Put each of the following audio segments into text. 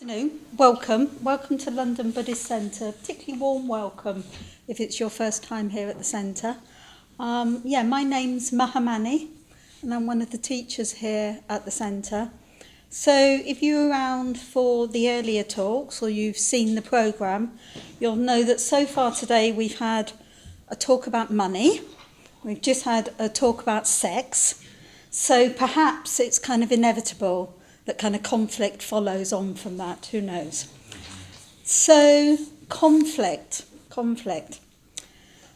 Afternoon, welcome to London Buddhist Centre, particularly warm welcome if it's your first time here at the centre. My name's Mahamani and I'm one of the teachers here at the centre. So if you're around for the earlier talks or you've seen the programme, you'll know that so far today we've had a talk about money, we've just had a talk about sex, so perhaps it's kind of inevitable that kind of conflict follows on from that, who knows. So, conflict.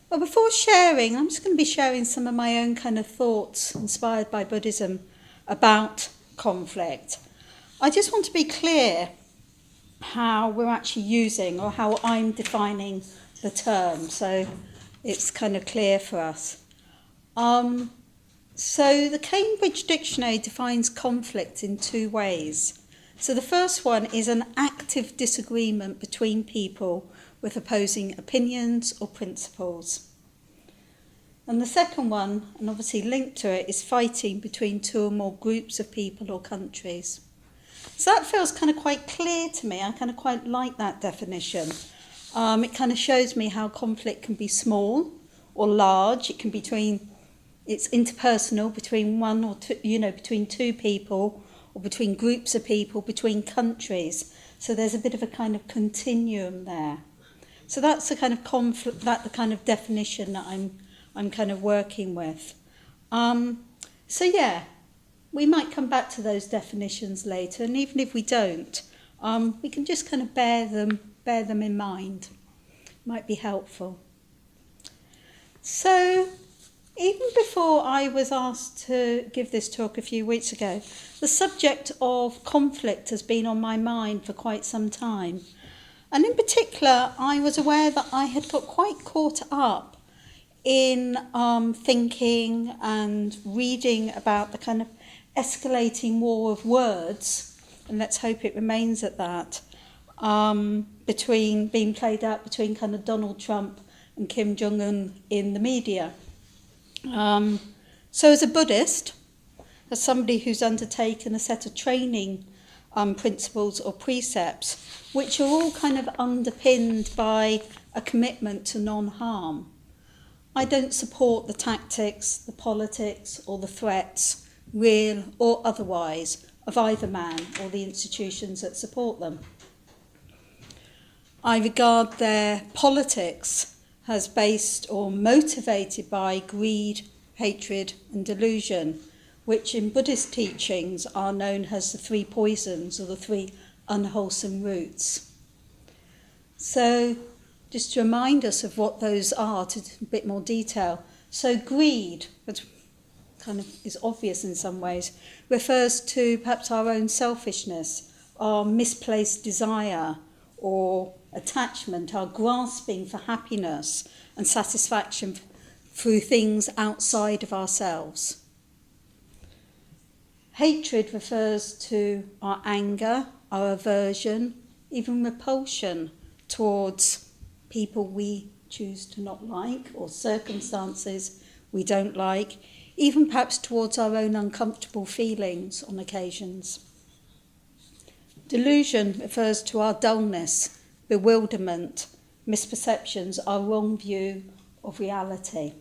Well, before sharing, I'm just going to be sharing some of my own kind of thoughts inspired by Buddhism about conflict. I just want to be clear how we're actually using or how I'm defining the term, so it's kind of clear for us. So the Cambridge Dictionary defines conflict in two ways. So the first one is an active disagreement between people with opposing opinions or principles. And the second one, and obviously linked to it, is fighting between two or more groups of people or countries. So that feels kind of quite clear to me. I kind of quite like that definition. It kind of shows me how conflict can be small or large. It can be it's interpersonal between one or two, between two people or between groups of people, between countries. So there's a bit of a kind of continuum there. So that's the kind of conflict, the kind of definition that I'm kind of working with. We might come back to those definitions later, and even if we don't, we can just kind of bear them in mind. Might be helpful. So, even before I was asked to give this talk a few weeks ago, the subject of conflict has been on my mind for quite some time. And in particular, I was aware that I had got quite caught up in thinking and reading about the kind of escalating war of words, and let's hope it remains at that, being played out between kind of Donald Trump and Kim Jong-un in the media. So as a Buddhist, as somebody who's undertaken a set of training principles or precepts, which are all kind of underpinned by a commitment to non-harm, I don't support the tactics, the politics or the threats, real or otherwise, of either man or the institutions that support them. I regard their politics as based or motivated by greed, hatred and delusion, which in Buddhist teachings are known as the three poisons or the three unwholesome roots. So just to remind us of what those are to a bit more detail. So greed, which kind of is obvious in some ways, refers to perhaps our own selfishness, our misplaced desire or attachment, our grasping for happiness and satisfaction through things outside of ourselves. Hatred refers to our anger, our aversion, even repulsion towards people we choose to not like or circumstances we don't like, even perhaps towards our own uncomfortable feelings on occasions. Delusion refers to our dullness, bewilderment, misperceptions, our wrong view of reality.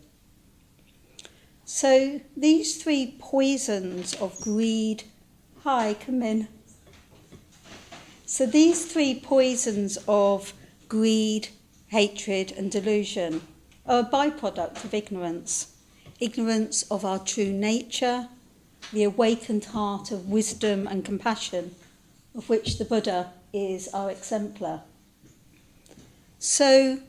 So these three poisons of greed, So these three poisons of greed, hatred and delusion are a byproduct of ignorance. Ignorance of our true nature, the awakened heart of wisdom and compassion, of which the Buddha is our exemplar. So,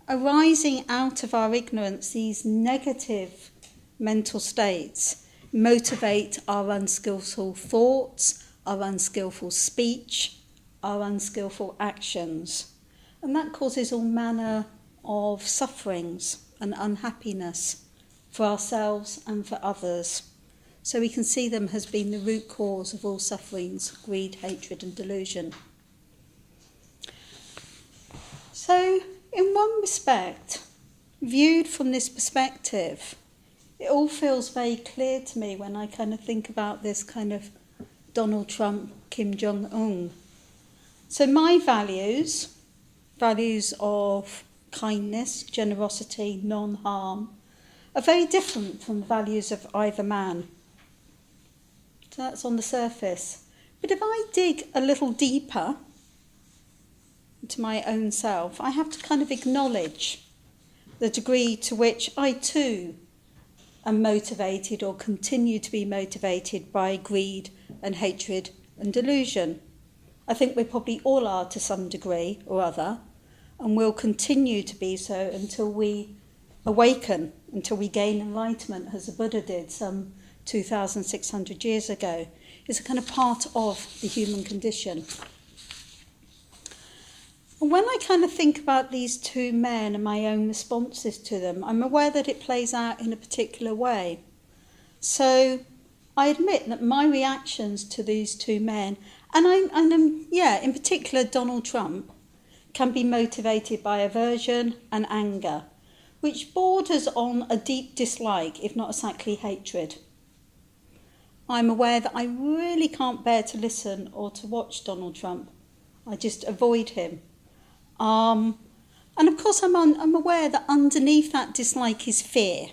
arising out of our ignorance, these negative mental states motivate our unskillful thoughts, our unskillful speech, our unskillful actions. And that causes all manner of sufferings and unhappiness for ourselves and for others. So we can see them as being the root cause of all sufferings, greed, hatred and delusion. So, in one respect, viewed from this perspective, it all feels very clear to me when I kind of think about this kind of Donald Trump, Kim Jong-un So my values of kindness, generosity, non-harm, are very different from the values of either man. So that's on the surface. But if I dig a little deeper into my own self, I have to kind of acknowledge the degree to which I too am motivated or continue to be motivated by greed and hatred and delusion. I think we probably all are to some degree or other, and will continue to be so until we awaken, until we gain enlightenment, as the Buddha did some 2,600 years ago. It's a kind of part of the human condition. And when I kind of think about these two men and my own responses to them, I'm aware that it plays out in a particular way. So I admit that my reactions to these two men, and in particular Donald Trump, can be motivated by aversion and anger, which borders on a deep dislike, if not exactly hatred. I'm aware that I really can't bear to listen or to watch Donald Trump. I just avoid him. And of course I'm aware that underneath that dislike is fear,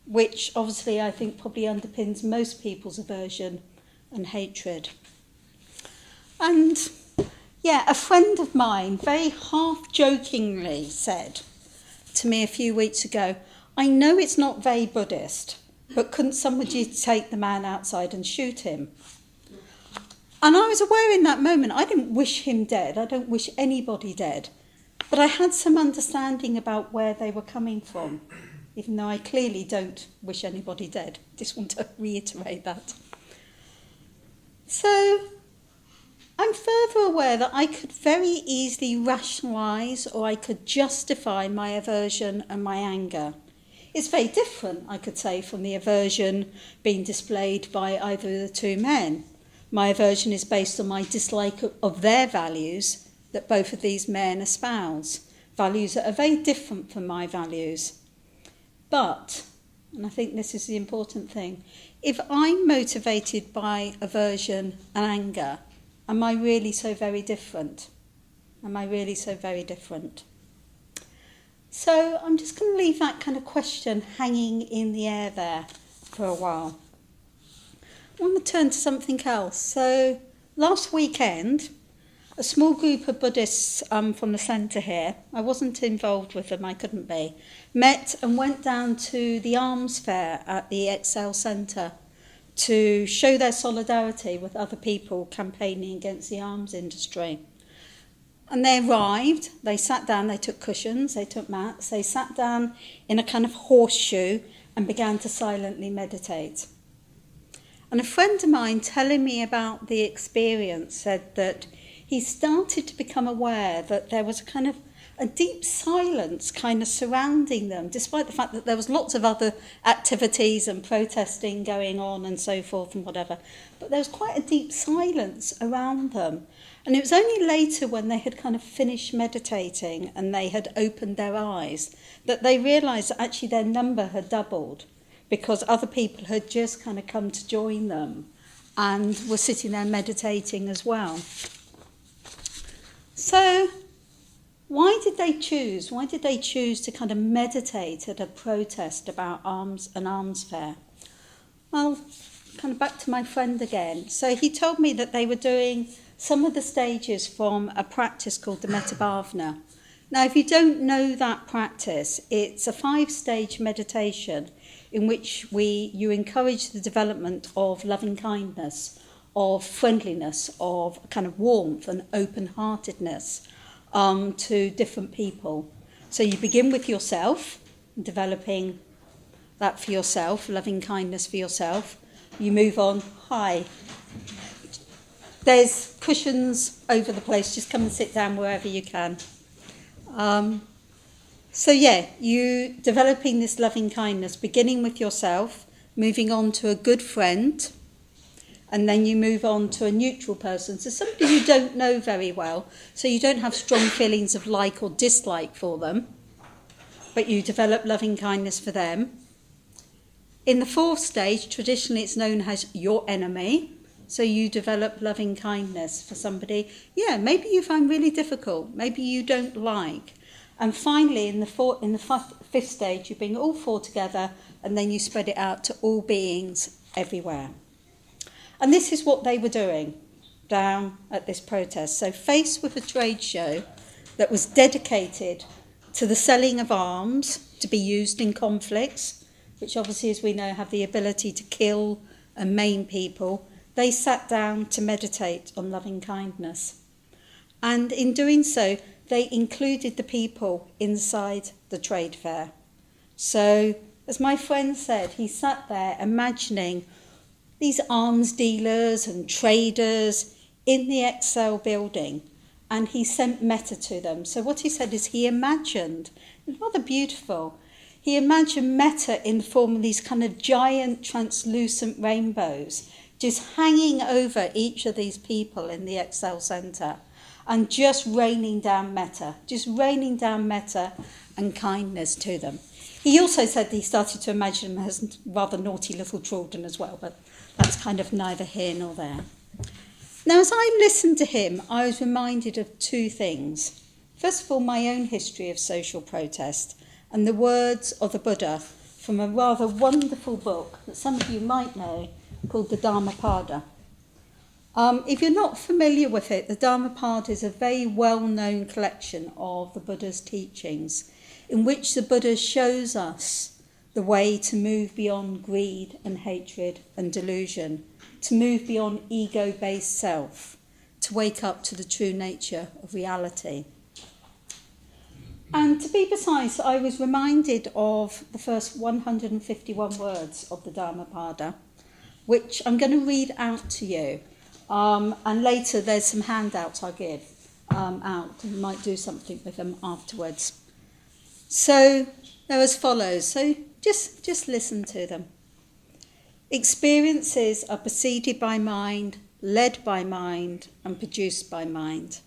which obviously I think probably underpins most people's aversion and hatred. And a friend of mine very half-jokingly said to me a few weeks ago, I know it's not very Buddhist, but couldn't somebody take the man outside and shoot him? And I was aware in that moment, I didn't wish him dead, I don't wish anybody dead, but I had some understanding about where they were coming from, even though I clearly don't wish anybody dead. Just want to reiterate that. So I'm further aware that I could very easily rationalise or I could justify my aversion and my anger. It's very different, I could say, from the aversion being displayed by either of the two men. My aversion is based on my dislike of their values that both of these men espouse, values that are very different from my values. But, and I think this is the important thing, if I'm motivated by aversion and anger, am I really so very different? Am I really so very different? So I'm just going to leave that kind of question hanging in the air there for a while. I want to turn to something else. So last weekend, a small group of Buddhists from the centre here, I wasn't involved with them, I couldn't be, met and went down to the arms fair at the Excel Centre to show their solidarity with other people campaigning against the arms industry. And they arrived, they sat down, they took cushions, they took mats, they sat down in a kind of horseshoe and began to silently meditate. And a friend of mine telling me about the experience said that he started to become aware that there was a deep silence kind of surrounding them, despite the fact that there was lots of other activities and protesting going on and so forth and whatever. But there was quite a deep silence around them. And it was only later when they had kind of finished meditating and they had opened their eyes that they realised that actually their number had doubled, because other people had just kind of come to join them and were sitting there meditating as well. So why did they choose? Why did they choose to kind of meditate at a protest about arms and arms fair? Well, kind of back to my friend again. So he told me that they were doing some of the stages from a practice called the Metta Bhavana. Now, if you don't know that practice, it's a 5-stage meditation in which you encourage the development of loving kindness, of friendliness, of kind of warmth and open-heartedness to different people. So you begin with yourself, developing that for yourself, loving kindness for yourself. You move on, hi. There's cushions over the place, just come and sit down wherever you can. You developing this loving kindness, beginning with yourself, moving on to a good friend, and then you move on to a neutral person, so somebody you don't know very well, so you don't have strong feelings of like or dislike for them, but you develop loving kindness for them. In the 4th stage, traditionally it's known as your enemy, So you develop loving kindness for somebody. Yeah, maybe you find really difficult. Maybe you don't like. And finally, in the fifth stage, you bring all four together and then you spread it out to all beings everywhere. And this is what they were doing down at this protest. So faced with a trade show that was dedicated to the selling of arms to be used in conflicts, which obviously, as we know, have the ability to kill and maim people, they sat down to meditate on loving kindness. And in doing so, they included the people inside the trade fair. So, as my friend said, he sat there imagining these arms dealers and traders in the Excel building, and he sent metta to them. So what he said is he imagined, it's rather beautiful, he imagined metta in the form of these kind of giant translucent rainbows just hanging over each of these people in the Excel Centre and just raining down metta and kindness to them. He also said he started to imagine them as rather naughty little children as well, but that's kind of neither here nor there. Now, as I listened to him, I was reminded of two things. First of all, my own history of social protest and the words of the Buddha from a rather wonderful book that some of you might know called the Dhammapada. If you're not familiar with it, the Dhammapada is a very well-known collection of the Buddha's teachings in which the Buddha shows us the way to move beyond greed and hatred and delusion, to move beyond ego-based self, to wake up to the true nature of reality. And to be precise, I was reminded of the first 151 words of the Dhammapada, which I'm going to read out to you. And later there's some handouts I'll give out. You might do something with them afterwards. So they're as follows. So just listen to them. Experiences are preceded by mind, led by mind, and produced by mind.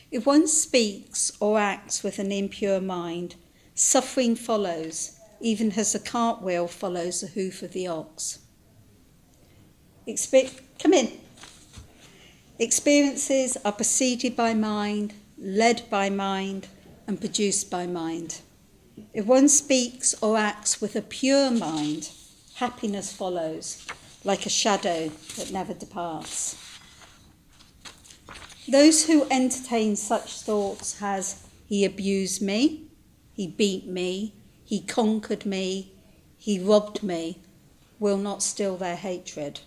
If one speaks or acts with an impure mind, suffering follows, even as the cartwheel follows the hoof of the ox. Come in. Experiences are preceded by mind, led by mind, and produced by mind. If one speaks or acts with a pure mind, happiness follows, like a shadow that never departs. Those who entertain such thoughts as, he abused me, he beat me, he conquered me, he robbed me, will not still their hatred.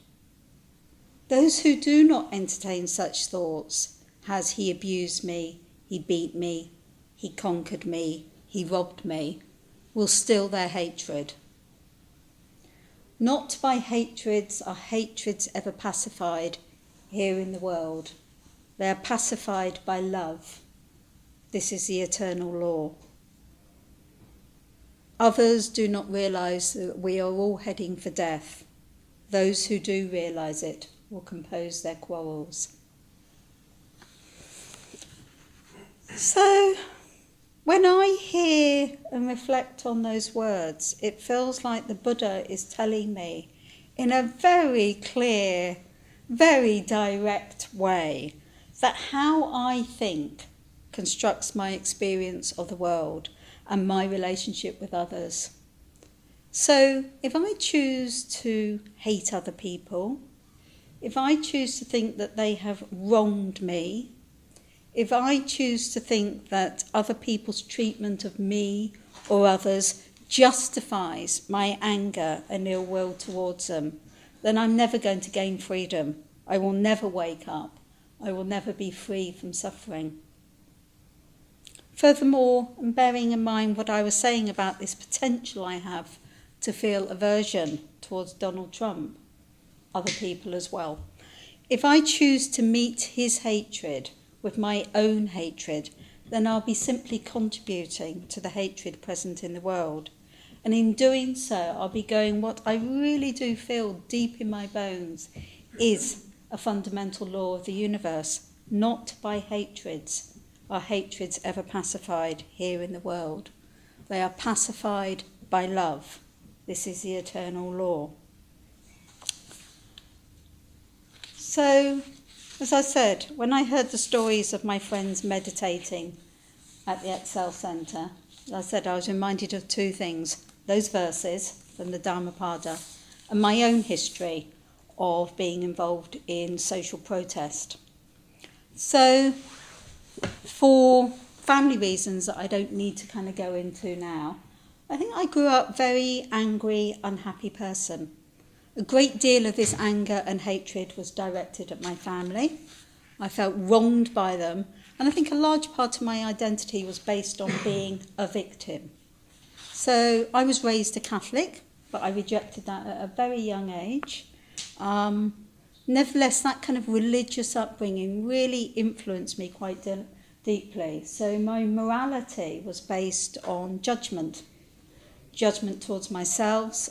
Those who do not entertain such thoughts as, he abused me, he beat me, he conquered me, he robbed me, will still their hatred. Not by hatreds are hatreds ever pacified here in the world. They are pacified by love. This is the eternal law. Others do not realise that we are all heading for death. Those who do realise it will compose their quarrels. So, when I hear and reflect on those words, it feels like the Buddha is telling me in a very clear, very direct way that how I think constructs my experience of the world and my relationship with others. So if I choose to hate other people, if I choose to think that they have wronged me, if I choose to think that other people's treatment of me or others justifies my anger and ill will towards them, then I'm never going to gain freedom. I will never wake up. I will never be free from suffering. Furthermore, and bearing in mind what I was saying about this potential I have to feel aversion towards Donald Trump, other people as well, if I choose to meet his hatred with my own hatred, then I'll be simply contributing to the hatred present in the world. And in doing so, I'll be going what I really do feel deep in my bones is a fundamental law of the universe. Not by hatreds are hatreds ever pacified here in the world. They are pacified by love. This is the eternal law. So, as I said, when I heard the stories of my friends meditating at the Excel Centre, as I said, I was reminded of two things: those verses from the Dhammapada and my own history of being involved in social protest. So, for family reasons that I don't need to kind of go into now, I think I grew up very angry, unhappy person. A great deal of this anger and hatred was directed at my family. I felt wronged by them, and I think a large part of my identity was based on being a victim. So I was raised a Catholic, but I rejected that at a very young age. Nevertheless, that kind of religious upbringing really influenced me quite deeply. So my morality was based on judgment towards myself,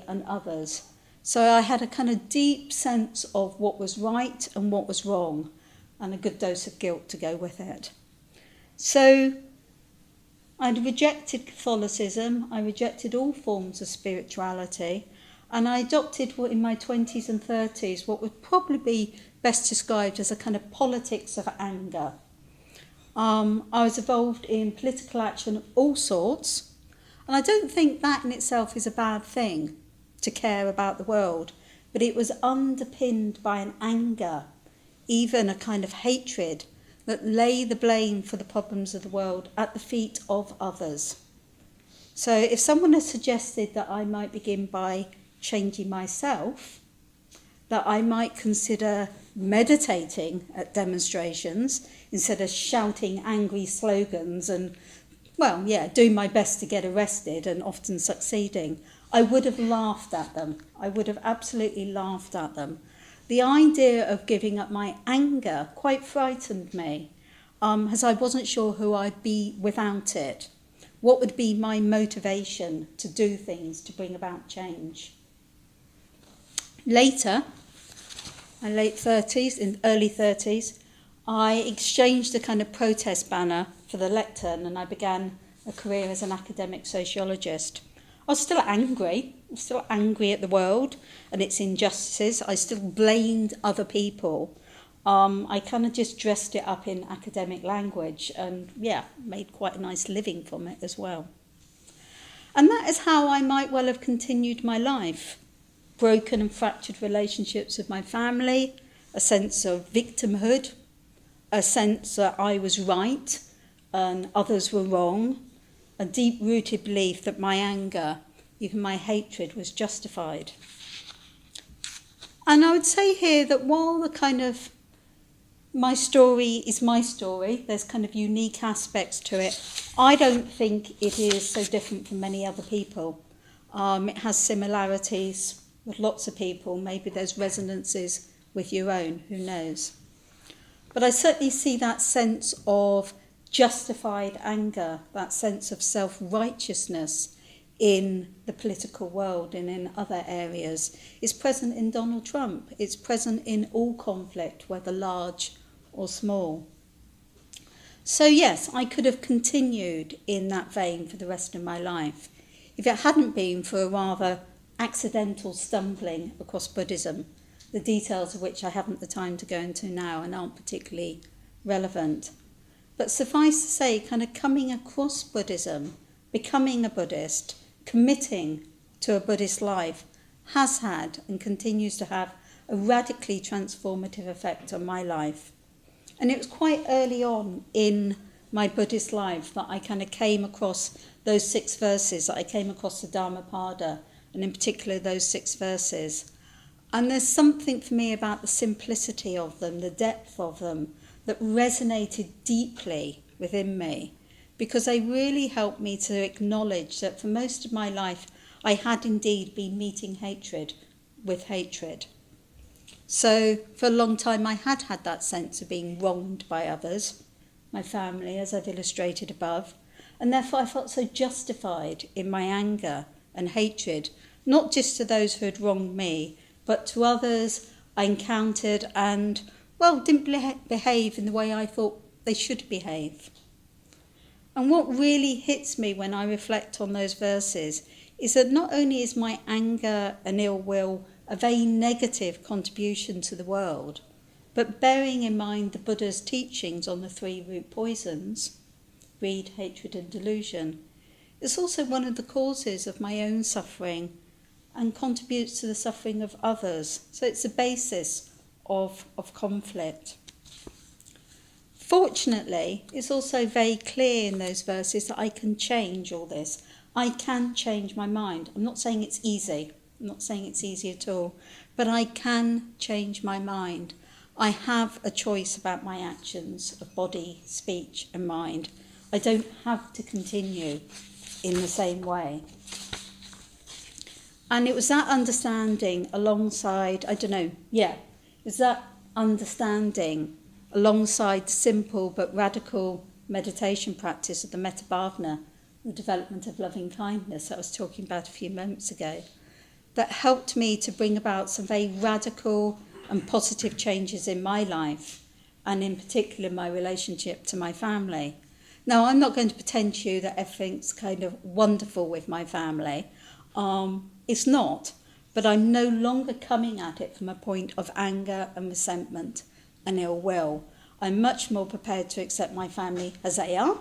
and others. So I had a kind of deep sense of what was right and what was wrong, and a good dose of guilt to go with it. So I'd rejected Catholicism, I rejected all forms of spirituality, and I adopted in my 20s and 30s what would probably be best described as a kind of politics of anger. I was involved in political action of all sorts, and I don't think that in itself is a bad thing, to care about the world, but it was underpinned by an anger, even a kind of hatred, that lay the blame for the problems of the world at the feet of others. So if someone had suggested that I might begin by changing myself, that I might consider meditating at demonstrations instead of shouting angry slogans and doing my best to get arrested and often succeeding, I would have laughed at them. I would have absolutely laughed at them. The idea of giving up my anger quite frightened me, as I wasn't sure who I'd be without it. What would be my motivation to do things to bring about change? Later, my late 30s, in early 30s, I exchanged a kind of protest banner for the lectern, and I began a career as an academic sociologist. I was still angry at the world and its injustices. I still blamed other people. I kind of just dressed it up in academic language and, made quite a nice living from it as well. And that is how I might well have continued my life. Broken and fractured relationships with my family, a sense of victimhood, a sense that I was right and others were wrong, a deep-rooted belief that my anger, even my hatred, was justified. And I would say here that while the kind of my story is my story, there's kind of unique aspects to it, I don't think it is so different from many other people. It has similarities with lots of people. Maybe there's resonances with your own, who knows. But I certainly see that sense of justified anger, that sense of self-righteousness in the political world and in other areas. It's present in Donald Trump. It's present in all conflict, whether large or small. So yes, I could have continued in that vein for the rest of my life if it hadn't been for a rather accidental stumbling across Buddhism, the details of which I haven't the time to go into now and aren't particularly relevant. But suffice to say, kind of coming across Buddhism, becoming a Buddhist, committing to a Buddhist life has had and continues to have a radically transformative effect on my life. And it was quite early on in my Buddhist life that I kind of came across those 6 verses, that I came across the Dhammapada, and in particular those 6 verses. And there's something for me about the simplicity of them, the depth of them, that resonated deeply within me, because they really helped me to acknowledge that for most of my life I had indeed been meeting hatred with hatred. So for a long time I had that sense of being wronged by others, my family, as I've illustrated above, and therefore I felt so justified in my anger and hatred, not just to those who had wronged me, but to others I encountered and, didn't behave in the way I thought they should behave. And what really hits me when I reflect on those verses is that not only is my anger and ill will a very negative contribution to the world. But bearing in mind the Buddha's teachings on the 3 root poisons, greed, hatred and delusion, it's also one of the causes of my own suffering and contributes to the suffering of others. So it's a basis of conflict. Fortunately, it's also very clear in those verses that I can change all this. I can change my mind. I'm not saying it's easy. I'm not saying it's easy at all. But I can change my mind. I have a choice about my actions of body, speech and mind. I don't have to continue in the same way. And it was that understanding alongside, it was that understanding alongside simple but radical meditation practice of the metta bhavana, the development of loving kindness I was talking about a few moments ago, that helped me to bring about some very radical and positive changes in my life, and in particular my relationship to my family. Now, I'm not going to pretend to you that everything's kind of wonderful with my family. It's not, but I'm no longer coming at it from a point of anger and resentment and ill will. I'm much more prepared to accept my family as they are,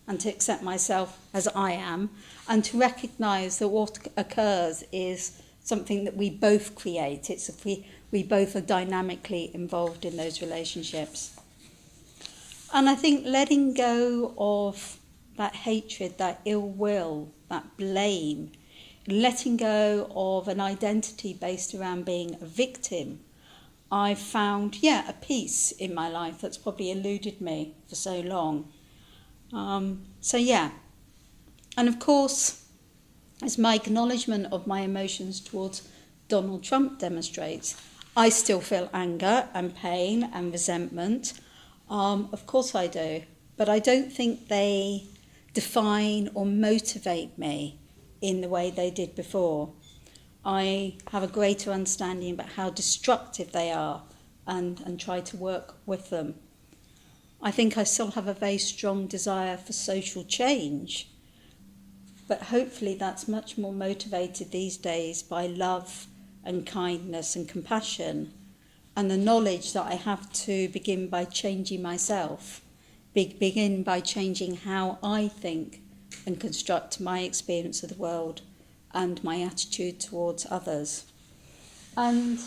and to accept myself as I am, and to recognise that what occurs is something that we both create. It's if we both are dynamically involved in those relationships. And I think letting go of that hatred, that ill will, that blame, letting go of an identity based around being a victim, I've found, a peace in my life that's probably eluded me for so long. And of course, as my acknowledgement of my emotions towards Donald Trump demonstrates, I still feel anger and pain and resentment. Of course I do, but I don't think they define or motivate me in the way they did before. I have a greater understanding about how destructive they are and try to work with them. I think I still have a very strong desire for social change, but hopefully that's much more motivated these days by love and kindness and compassion, and the knowledge that I have to begin by changing myself, begin by changing how I think and construct my experience of the world and my attitude towards others. And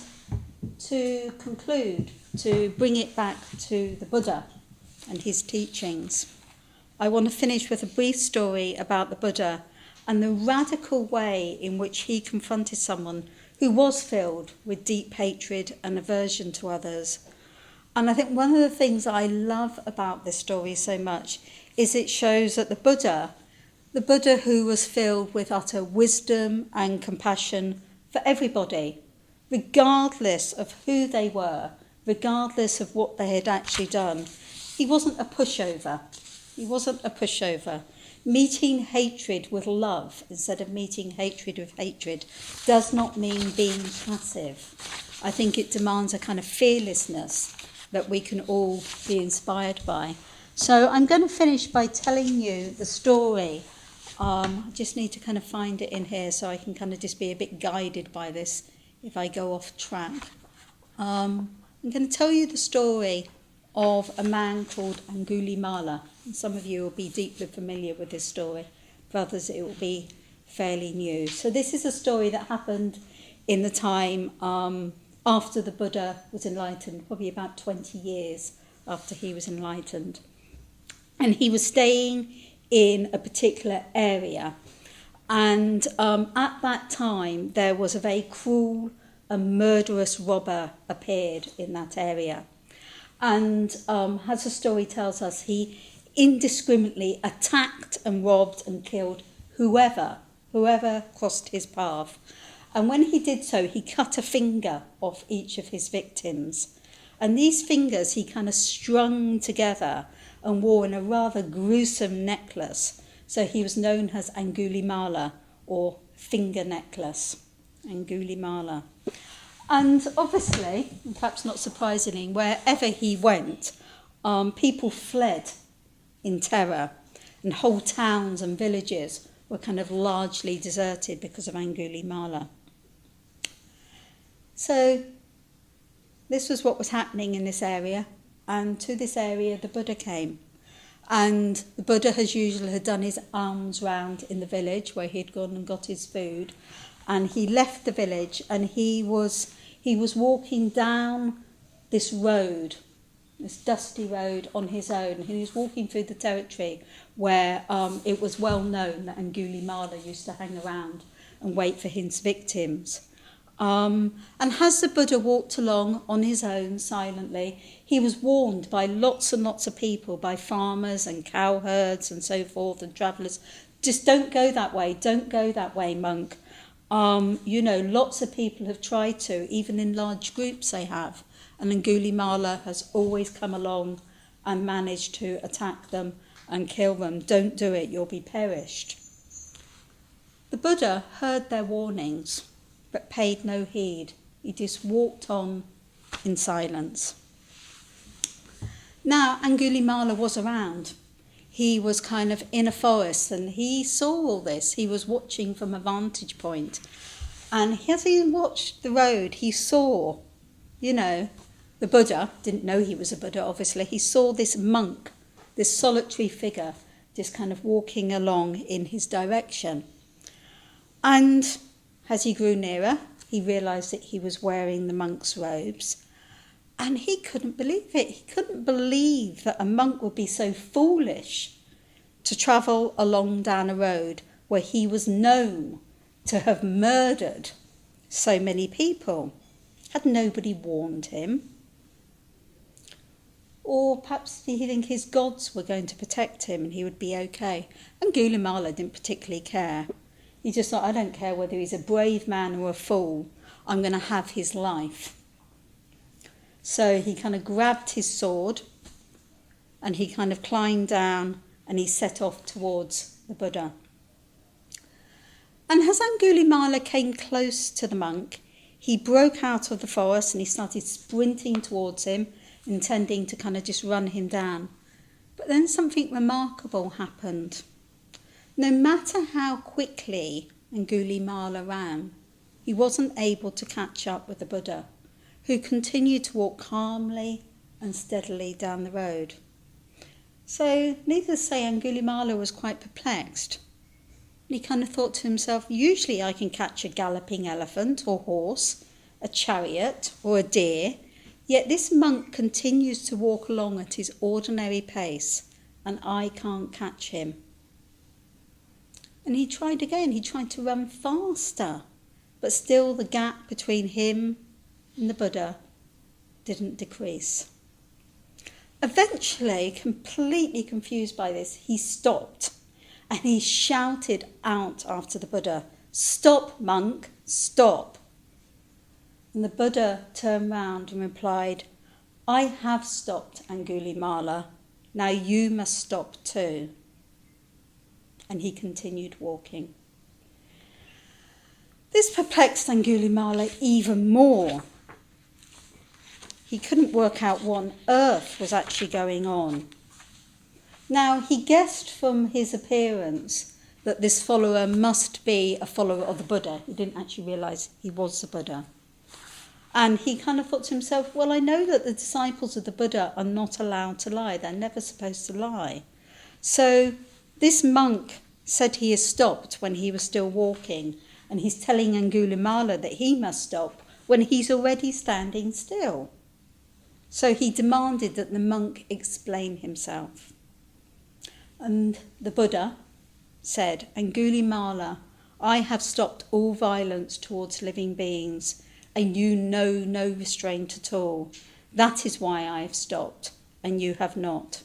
to conclude, to bring it back to the Buddha and his teachings, I want to finish with a brief story about the Buddha and the radical way in which he confronted someone who was filled with deep hatred and aversion to others. And I think one of the things I love about this story so much is it shows that the Buddha who was filled with utter wisdom and compassion for everybody, regardless of who they were, regardless of what they had actually done, he wasn't a pushover. He wasn't a pushover. Meeting hatred with love instead of meeting hatred with hatred does not mean being passive. I think it demands a kind of fearlessness that we can all be inspired by. So I'm going to finish by telling you the story. I just need to kind of find it in here so I can kind of just be a bit guided by this if I go off track. I'm going to tell you the story of a man called Angulimala. And some of you will be deeply familiar with this story. For others, it will be fairly new. So this is a story that happened in the time after the Buddha was enlightened, probably about 20 years after he was enlightened. And he was staying in a particular area. And at that time, there was a very cruel and murderous robber appeared in that area. And as the story tells us, he indiscriminately attacked and robbed and killed whoever crossed his path. And when he did so, he cut a finger off each of his victims. And these fingers he kind of strung together and wore in a rather gruesome necklace. So he was known as Angulimala, or finger necklace. Angulimala. And obviously, and perhaps not surprisingly, wherever he went, people fled in terror, and whole towns and villages were kind of largely deserted because of Angulimala. So this was what was happening in this area, and to this area the Buddha came. And the Buddha, as usual, had done his alms round in the village where he'd gone and got his food, and he left the village and he was walking down this road, this dusty road on his own. And he was walking through the territory where it was well known that Angulimala used to hang around and wait for his victims. And as the Buddha walked along on his own silently, he was warned by lots and lots of people, by farmers and cowherds and so forth and travellers, just don't go that way, monk. Lots of people have tried to, even in large groups they have, and Angulimala has always come along and managed to attack them and kill them. Don't do it, you'll be perished. The Buddha heard their warnings, but paid no heed. He just walked on in silence. Now, Angulimala was around. He was kind of in a forest and he saw all this. He was watching from a vantage point. And as he watched the road, he saw, the Buddha, didn't know he was a Buddha, obviously. He saw this monk, this solitary figure, just kind of walking along in his direction. And as he grew nearer, he realised that he was wearing the monk's robes. And he couldn't believe it. He couldn't believe that a monk would be so foolish to travel along down a road where he was known to have murdered so many people. Had nobody warned him? Or perhaps did he think his gods were going to protect him and he would be okay? Angulimala didn't particularly care. He just thought, I don't care whether he's a brave man or a fool, I'm going to have his life. So he kind of grabbed his sword and he kind of climbed down and he set off towards the Buddha. And as Angulimala came close to the monk, he broke out of the forest and he started sprinting towards him, intending to kind of just run him down. But then something remarkable happened. No matter how quickly Angulimala ran, he wasn't able to catch up with the Buddha, who continued to walk calmly and steadily down the road. So, needless to say, Angulimala was quite perplexed. He kind of thought to himself, usually I can catch a galloping elephant or horse, a chariot or a deer, yet this monk continues to walk along at his ordinary pace and I can't catch him. And he tried again, he tried to run faster, but still the gap between him and the Buddha didn't decrease. Eventually, completely confused by this, he stopped and he shouted out after the Buddha, "Stop, monk, stop." And the Buddha turned round and replied, "I have stopped, Angulimala. Now you must stop too." And he continued walking. This perplexed Angulimala even more. He couldn't work out what on earth was actually going on. Now, he guessed from his appearance that this follower must be a follower of the Buddha. He didn't actually realise he was the Buddha. And he kind of thought to himself, well, I know that the disciples of the Buddha are not allowed to lie. They're never supposed to lie. So this monk said he has stopped when he was still walking, and he's telling Angulimala that he must stop when he's already standing still. So he demanded that the monk explain himself. And the Buddha said, "Angulimala, I have stopped all violence towards living beings, and you know no restraint at all. That is why I have stopped, and you have not.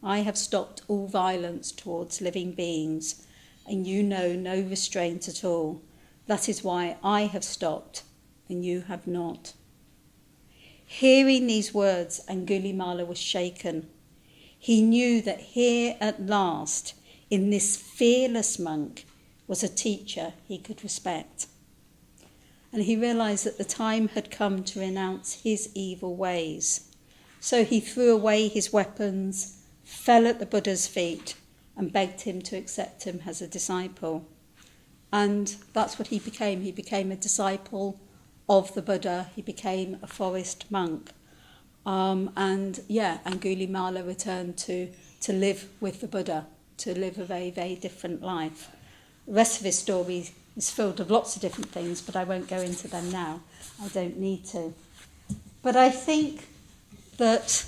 I have stopped all violence towards living beings, and you know no restraint at all. That is why I have stopped, and you have not." Hearing these words, Angulimala was shaken. He knew that here at last, in this fearless monk, was a teacher he could respect. And he realised that the time had come to renounce his evil ways. So he threw away his weapons, fell at the Buddha's feet, and begged him to accept him as a disciple. And that's what he became. He became a disciple of the Buddha, he became a forest monk. Angulimala returned to live with the Buddha, to live a very, very different life. The rest of his story is filled with lots of different things, but I won't go into them now. I don't need to. But I think that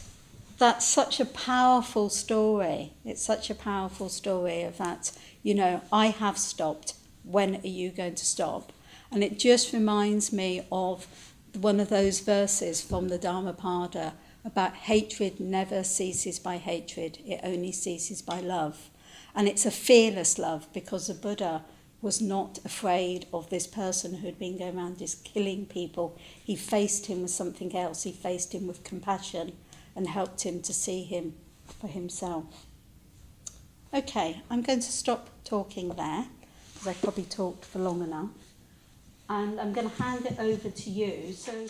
that's such a powerful story. It's such a powerful story of that, I have stopped. When are you going to stop? And it just reminds me of one of those verses from the Dhammapada about hatred never ceases by hatred, it only ceases by love. And it's a fearless love, because the Buddha was not afraid of this person who had been going around just killing people. He faced him with something else. He faced him with compassion and helped him to see him for himself. Okay, I'm going to stop talking there, because I've probably talked for long enough. And I'm going to hand it over to you. So